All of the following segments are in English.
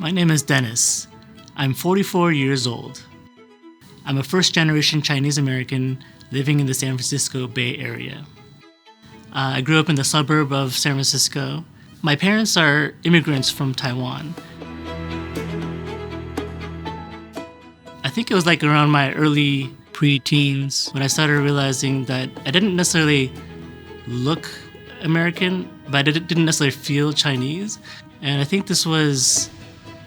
My name is Dennis. I'm 44 years old. I'm a first-generation Chinese American living in the San Francisco Bay Area. I grew up in the suburb of San Francisco. My parents are immigrants from Taiwan. I think it was like around my early pre-teens when I started realizing that I didn't necessarily look American, but I didn't necessarily feel Chinese. And I think this was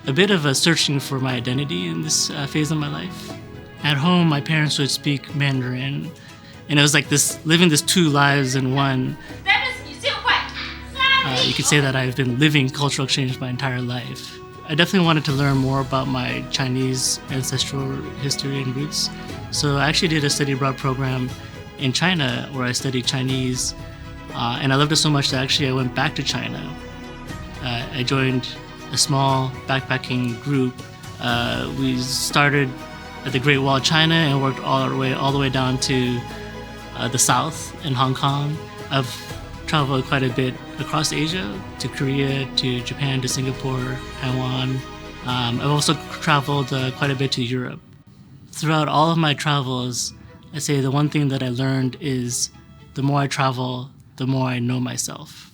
a bit of a searching for my identity in this phase of my life. At home, my parents would speak Mandarin, and it was like this living this two lives in one. You could say that I've been living cultural exchange my entire life. I definitely wanted to learn more about my Chinese ancestral history and roots. So I actually did a study abroad program in China where I studied Chinese, and I loved it so much that actually I went back to China. I joined a small backpacking group. We started at the Great Wall of China and worked all the way down to the south in Hong Kong. I've traveled quite a bit across Asia, to Korea, to Japan, to Singapore, Taiwan. I've also traveled quite a bit to Europe. Throughout all of my travels, I say the one thing that I learned is the more I travel, the more I know myself.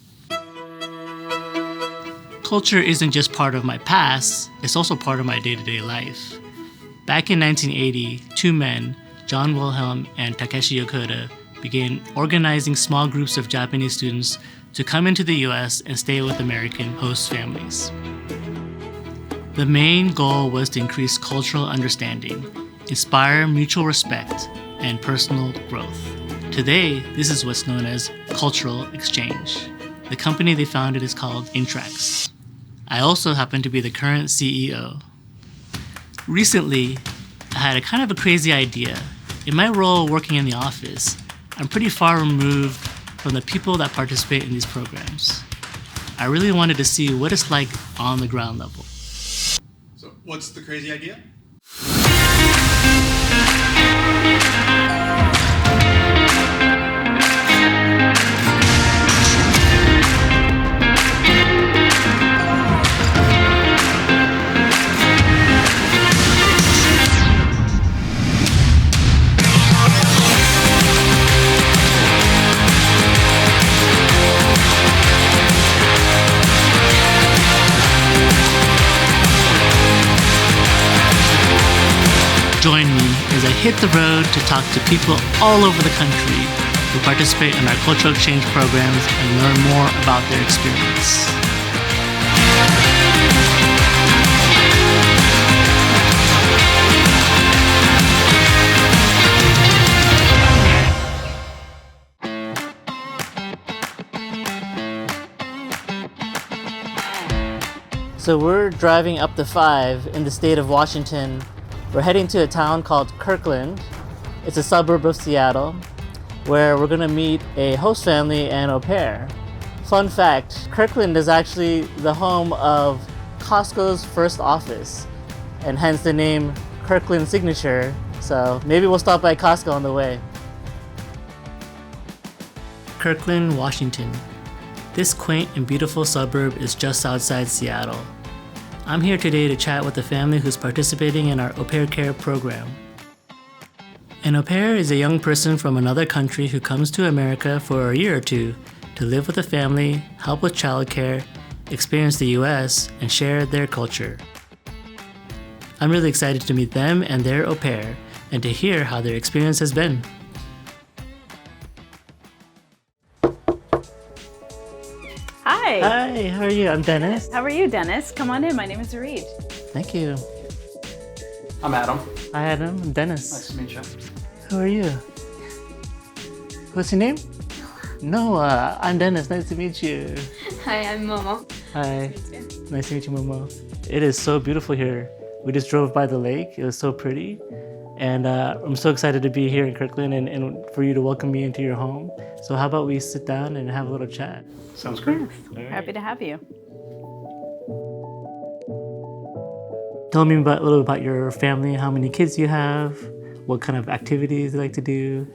Culture isn't just part of my past, it's also part of my day-to-day life. Back in 1980, two men, John Wilhelm and Takeshi Yokota, began organizing small groups of Japanese students to come into the US and stay with American host families. The main goal was to increase cultural understanding, inspire mutual respect, and personal growth. Today, this is what's known as cultural exchange. The company they founded is called Intrax. I also happen to be the current CEO. Recently, I had a kind of a crazy idea. In my role working in the office, I'm pretty far removed from the people that participate in these programs. I really wanted to see what it's like on the ground level. So, what's the crazy idea? Join me as I hit the road to talk to people all over the country who participate in our cultural exchange programs and learn more about their experience. So we're driving up the 5 in the state of Washington. We're heading to a town called Kirkland. It's a suburb of Seattle, where we're gonna meet a host family and au pair. Fun fact, Kirkland is actually the home of Costco's first office, and hence the name Kirkland Signature. So maybe we'll stop by Costco on the way. Kirkland, Washington. This quaint and beautiful suburb is just outside Seattle. I'm here today to chat with a family who's participating in our au pair care program. An au pair is a young person from another country who comes to America for a year or two to live with a family, help with childcare, experience the US, and share their culture. I'm really excited to meet them and their au pair and to hear how their experience has been. Hi. Hi, how are you? I'm Dennis. How are you, Dennis? Come on in. My name is Reed. Thank you. I'm Adam. Hi, Adam. I'm Dennis. Nice to meet you. Who are you? What's your name? Noah. I'm Dennis. Nice to meet you. Hi, I'm Momo. Hi. Nice to meet you, Momo. It is so beautiful here. We just drove by the lake. It was so pretty. And I'm so excited to be here in Kirkland and for you to welcome me into your home. So how about we sit down and have a little chat? Sounds great. Yes. Right. Happy to have you. Tell me a little bit about your family, how many kids you have, what kind of activities you like to do.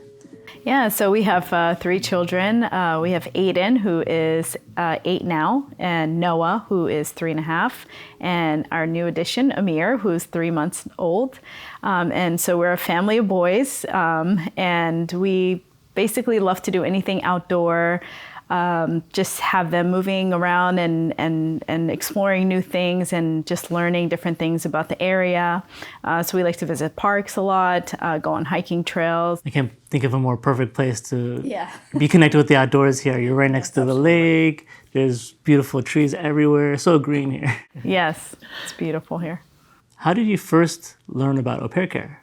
Yeah, so we have 3 children. We have Aiden, who is 8 now, and Noah, who is 3.5, and our new addition, Amir, who's 3 months old. And so we're a family of boys, and we basically love to do anything outdoor. Just have them moving around and exploring new things and just learning different things about the area. So we like to visit parks a lot, go on hiking trails. I can't think of a more perfect place to be connected with the outdoors here. You're right next to the lake. There's beautiful trees everywhere. So green here. Yes, it's beautiful here. How did you first learn about au pair care?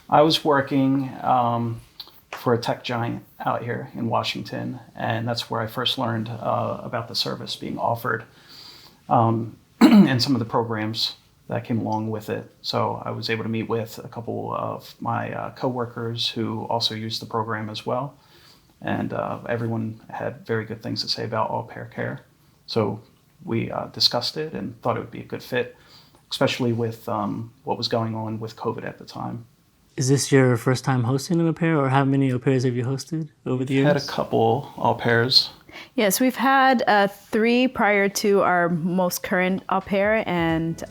I was working for a tech giant out here in Washington, and that's where I first learned about the service being offered and some of the programs that came along with it. So I was able to meet with a couple of my coworkers who also used the program as well, and everyone had very good things to say about au pair care. So we discussed it and thought it would be a good fit, especially with what was going on with COVID at the time. Is this your first time hosting an au pair, or how many au pairs have you hosted over the years? Had a couple au pairs. Yes, we've had 3 prior to our most current au pair, and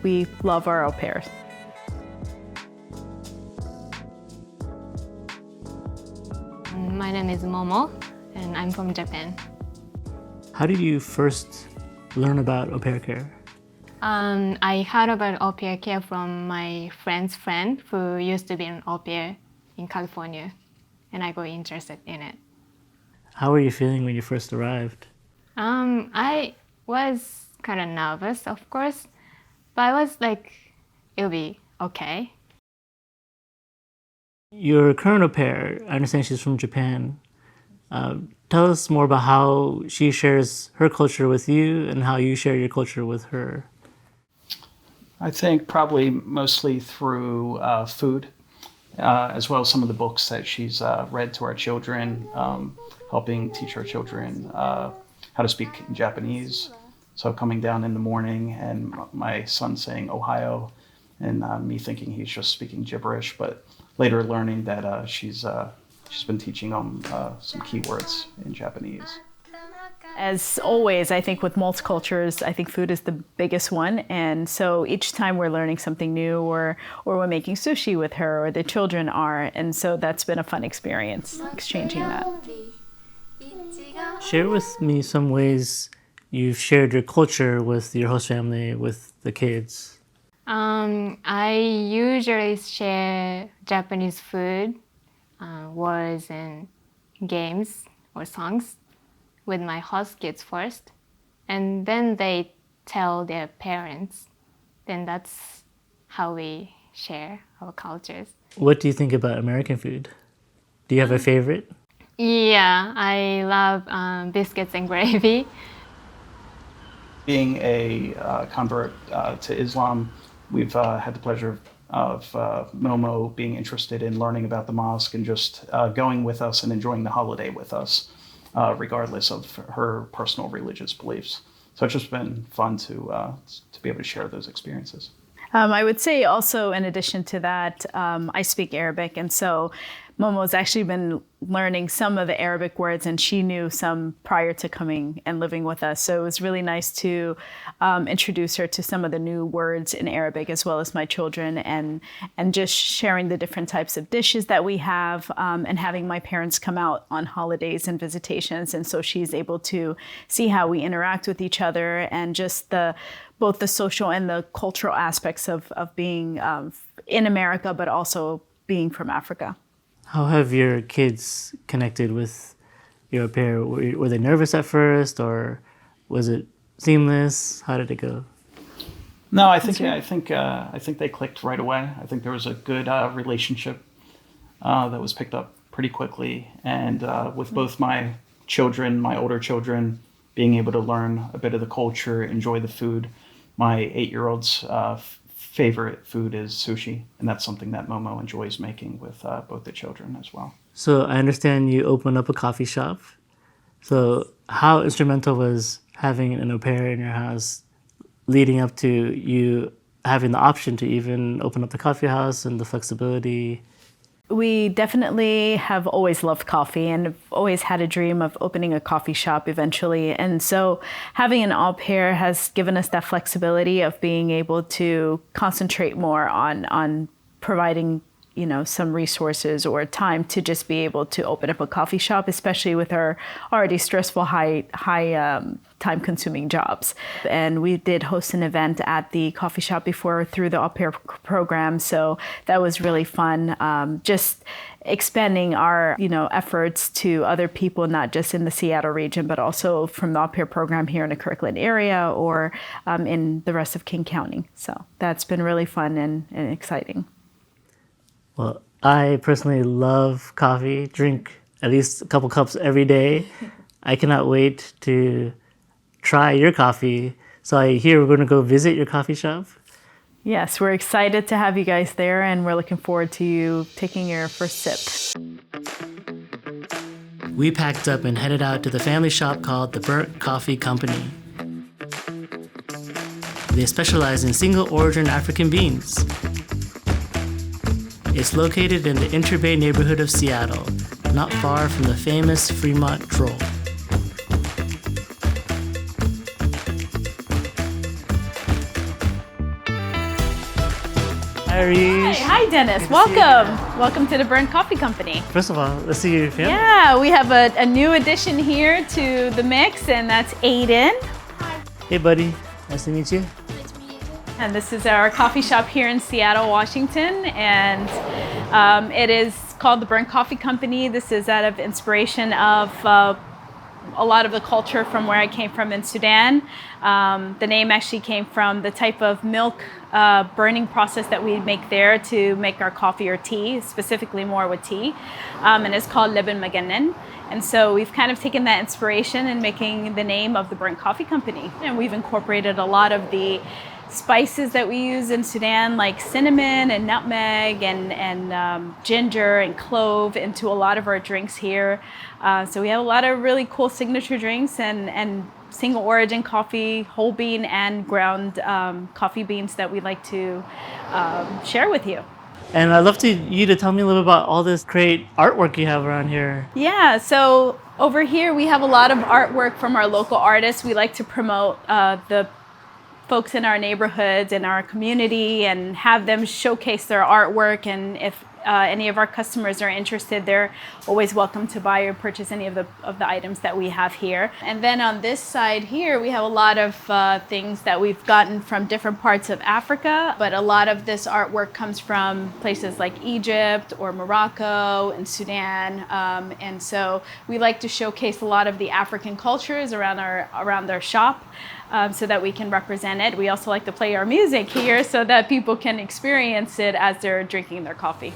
we love our au pairs. My name is Momo, and I'm from Japan. How did you first learn about au pair care? I heard about au pair care from my friend's friend who used to be an au pair in California, and I got interested in it. How were you feeling when you first arrived? I was kind of nervous, of course, but I was like, it'll be okay. Your current au pair, I understand she's from Japan. Tell us more about how she shares her culture with you and how you share your culture with her. I think probably mostly through food, as well as some of the books that she's read to our children, helping teach our children how to speak in Japanese. So coming down in the morning and my son saying Ohio, and me thinking he's just speaking gibberish, but later learning that she's been teaching them some keywords in Japanese. As always, I think with most cultures, I think food is the biggest one. And so each time we're learning something new, or we're making sushi with her, or the children are. And so that's been a fun experience, exchanging that. Share with me some ways you've shared your culture with your host family, with the kids. I usually share Japanese food, words and games or songs with my host kids first, and then they tell their parents. Then that's how we share our cultures. What do you think about American food? Do you have a favorite? Yeah, I love biscuits and gravy. Being a convert to Islam, we've had the pleasure of Momo being interested in learning about the mosque and just going with us and enjoying the holiday with us, regardless of her personal religious beliefs. So it's just been fun to be able to share those experiences. I would say also, in addition to that, I speak Arabic, and so Momo's actually been learning some of the Arabic words, and she knew some prior to coming and living with us. So it was really nice to introduce her to some of the new words in Arabic, as well as my children, and just sharing the different types of dishes that we have, and having my parents come out on holidays and visitations. And so she's able to see how we interact with each other, and just both the social and the cultural aspects of being in America, but also being from Africa. How have your kids connected with your au pair? Were they nervous at first, or was it seamless? How did it go? No, I think they clicked right away. I think there was a good relationship that was picked up pretty quickly, and with both my children, my older children, being able to learn a bit of the culture, enjoy the food. My 8-year-old's favorite food is sushi, and that's something that Momo enjoys making with both the children as well. So I understand you opened up a coffee shop. So how instrumental was having an au pair in your house leading up to you having the option to even open up the coffee house and the flexibility? We definitely have always loved coffee and have always had a dream of opening a coffee shop eventually. And so having an au pair has given us that flexibility of being able to concentrate more on providing, you know, some resources or time to just be able to open up a coffee shop, especially with our already stressful, high time-consuming jobs. And we did host an event at the coffee shop before through the au pair program, so that was really fun. Just expanding our, you know, efforts to other people, not just in the Seattle region, but also from the au pair program here in the Kirkland area or in the rest of King County. So that's been really fun and exciting. Well, I personally love coffee, drink at least a couple cups every day. I cannot wait to try your coffee. So I hear we're going to go visit your coffee shop. Yes, we're excited to have you guys there, and we're looking forward to you taking your first sip. We packed up and headed out to the family shop called the Burnt Coffee Company. They specialize in single origin African beans. It's located in the Interbay neighborhood of Seattle, not far from the famous Fremont Troll. Hi, Arish. Hi, Dennis. Welcome. Welcome to the Burnt Coffee Company. First of all, let's see your family. Yeah, we have a new addition here to the mix, and that's Aiden. Hey, buddy. Nice to meet you. And this is our coffee shop here in Seattle, Washington, and it is called the Burnt Coffee Company. This is out of inspiration of a lot of the culture from where I came from in Sudan. The name actually came from the type of milk burning process that we make there to make our coffee or tea, specifically more with tea, and it's called Leben Maganen. And so we've kind of taken that inspiration in making the name of the Burnt Coffee Company, and we've incorporated a lot of the spices that we use in Sudan, like cinnamon and nutmeg and ginger and clove, into a lot of our drinks here. So we have a lot of really cool signature drinks and single origin coffee, whole bean and ground coffee beans that we'd like to share with you. And I'd love you to tell me a little about all this great artwork you have around here. Yeah, so over here we have a lot of artwork from our local artists. We like to promote the folks in our neighborhoods and our community and have them showcase their artwork. And if any of our customers are interested, they're always welcome to buy or purchase any of the items that we have here. And then on this side here, we have a lot of things that we've gotten from different parts of Africa, but a lot of this artwork comes from places like Egypt or Morocco and Sudan. And so we like to showcase a lot of the African cultures around our shop. So that we can represent it. We also like to play our music here so that people can experience it as they're drinking their coffee.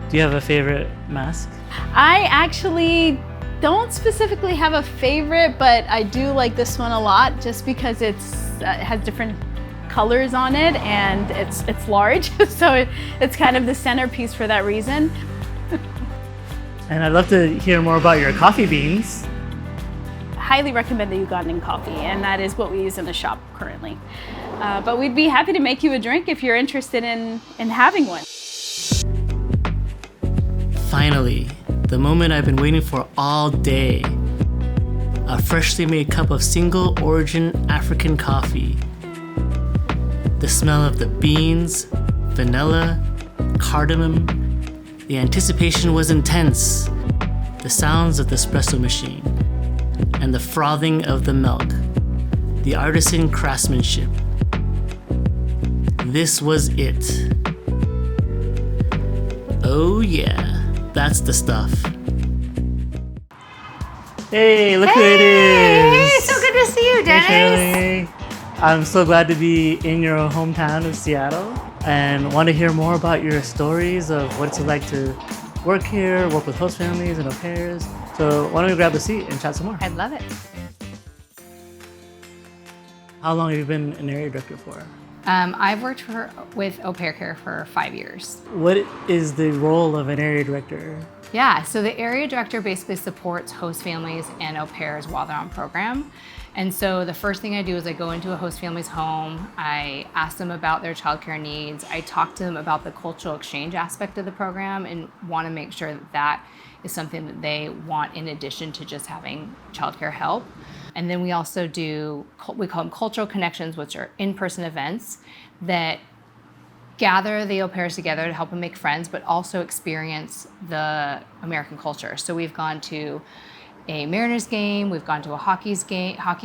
Do you have a favorite mask? I actually don't specifically have a favorite, but I do like this one a lot just because it has different colors on it and it's large. So it's kind of the centerpiece for that reason. And I'd love to hear more about your coffee beans. Highly recommend the Ugandan coffee, and that is what we use in the shop currently. But we'd be happy to make you a drink if you're interested in having one. Finally, the moment I've been waiting for all day. A freshly made cup of single origin African coffee. The smell of the beans, vanilla, cardamom. The anticipation was intense. The sounds of the espresso machine. And the frothing of the milk, the artisan craftsmanship. This was it. Oh yeah, that's the stuff. Hey, look who it is! Hey, so good to see you, Dennis. Hey, Shirley. I'm so glad to be in your hometown of Seattle and want to hear more about your stories of what it's like to work here, work with host families and au pairs. So why don't we grab a seat and chat some more? I'd love it. How long have you been an area director for? I've worked with Au Pair Care for 5 years. What is the role of an area director? Yeah, so the area director basically supports host families and au pairs while they're on program. And so the first thing I do is I go into a host family's home. I ask them about their childcare needs. I talk to them about the cultural exchange aspect of the program and want to make sure that that is something that they want in addition to just having childcare help. And then we also do, we call them cultural connections, which are in-person events that gather the au pairs together to help them make friends, but also experience the American culture. So we've gone to a Mariners game, we've gone to a hockey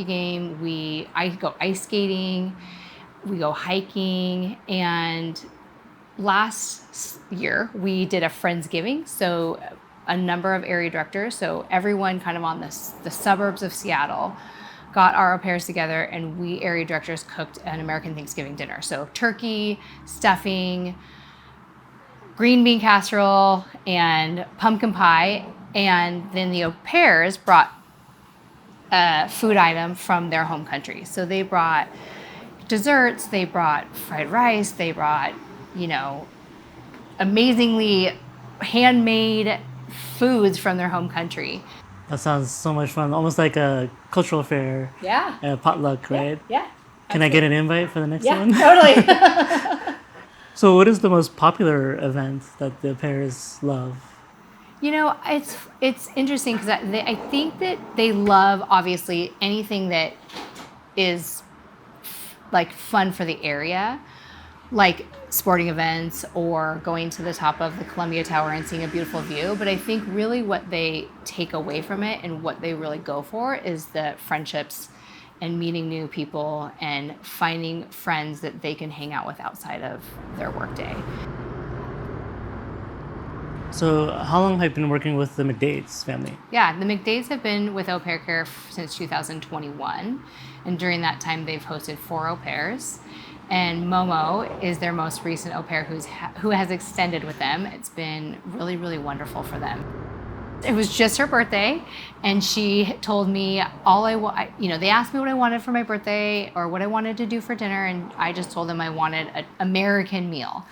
game, I go ice skating, we go hiking, and last year we did a Friendsgiving. So a number of area directors, so everyone kind of on the suburbs of Seattle, got our au pairs together, and we area directors cooked an American Thanksgiving dinner. So turkey, stuffing, green bean casserole, and pumpkin pie. And then the au pairs brought a food item from their home country. So they brought desserts, they brought fried rice, they brought, amazingly handmade foods from their home country. That sounds so much fun. Almost like a cultural fair. Yeah. A potluck, right? Yeah. Can I get an invite for the next one? Totally. So what is the most popular event that the pairs love? It's interesting because I think that they love, obviously, anything that is like fun for the area, like sporting events or going to the top of the Columbia Tower and seeing a beautiful view. But I think really what they take away from it and what they really go for is the friendships and meeting new people and finding friends that they can hang out with outside of their workday. So how long have you been working with the McDaids family? Yeah, the McDaids have been with Au Pair Care since 2021. And during that time, they've hosted 4 au pairs. And Momo is their most recent au pair who has extended with them. It's been really, really wonderful for them. It was just her birthday, and she told me they asked me what I wanted for my birthday or what I wanted to do for dinner, and I just told them I wanted an American meal.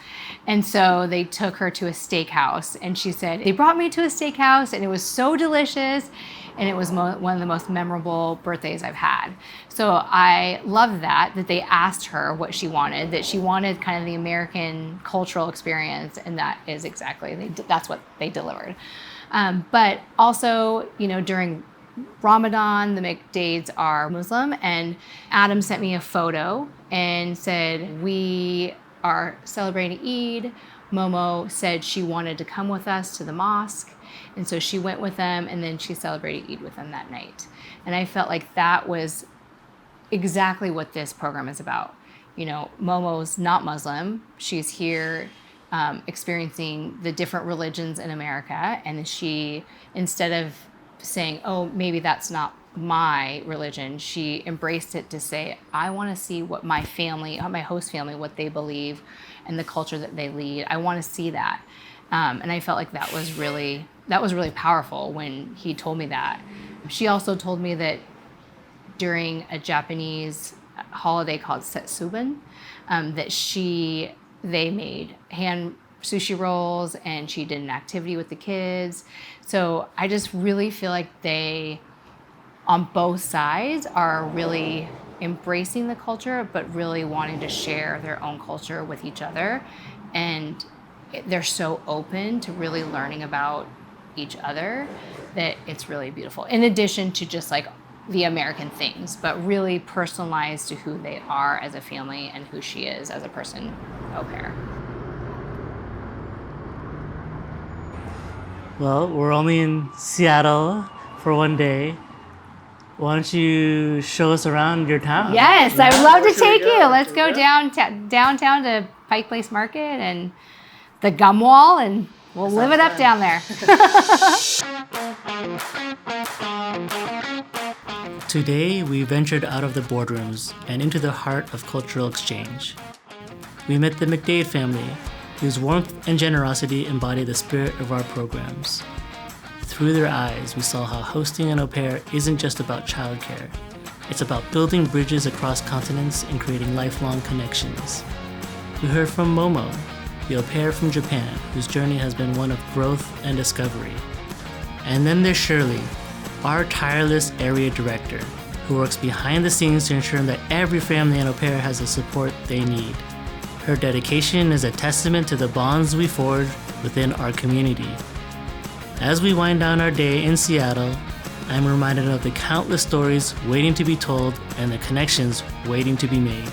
And so they took her to a steakhouse, and she said, they brought me to a steakhouse, and it was so delicious, and it was one of the most memorable birthdays I've had. So I love that they asked her what she wanted, that she wanted kind of the American cultural experience, and that is exactly, that's what they delivered. But also, during Ramadan, the McDaids are Muslim, and Adam sent me a photo and said, we are celebrating Eid. Momo said she wanted to come with us to the mosque, and so she went with them, and then she celebrated Eid with them that night. And I felt like that was exactly what this program is about. Momo's not Muslim. She's here experiencing the different religions in America, and she, instead of saying, oh, maybe that's not my religion, she embraced it to say, I want to see what my family, my host family, what they believe and the culture that they lead. I want to see that. And I felt like that was really powerful when he told me that. She also told me that during a Japanese holiday called Setsuban, that they made hand sushi rolls, and she did an activity with the kids. So I just really feel like they, on both sides, are really embracing the culture, but really wanting to share their own culture with each other. And they're so open to really learning about each other that it's really beautiful. In addition to just like the American things, but really personalized to who they are as a family and who she is as a person, au pair. Well, we're only in Seattle for one day. Why don't you show us around your town? Yes, I would love to take you. Let's go downtown to Pike Place Market and the Gum Wall, and we'll live it up down there. Today, we ventured out of the boardrooms and into the heart of cultural exchange. We met the McDaid family, whose warmth and generosity embody the spirit of our programs. Through their eyes, we saw how hosting an au pair isn't just about childcare. It's about building bridges across continents and creating lifelong connections. We heard from Momo, the au pair from Japan, whose journey has been one of growth and discovery. And then there's Shirley, our tireless area director, who works behind the scenes to ensure that every family and au pair has the support they need. Her dedication is a testament to the bonds we forge within our community. As we wind down our day in Seattle, I'm reminded of the countless stories waiting to be told and the connections waiting to be made.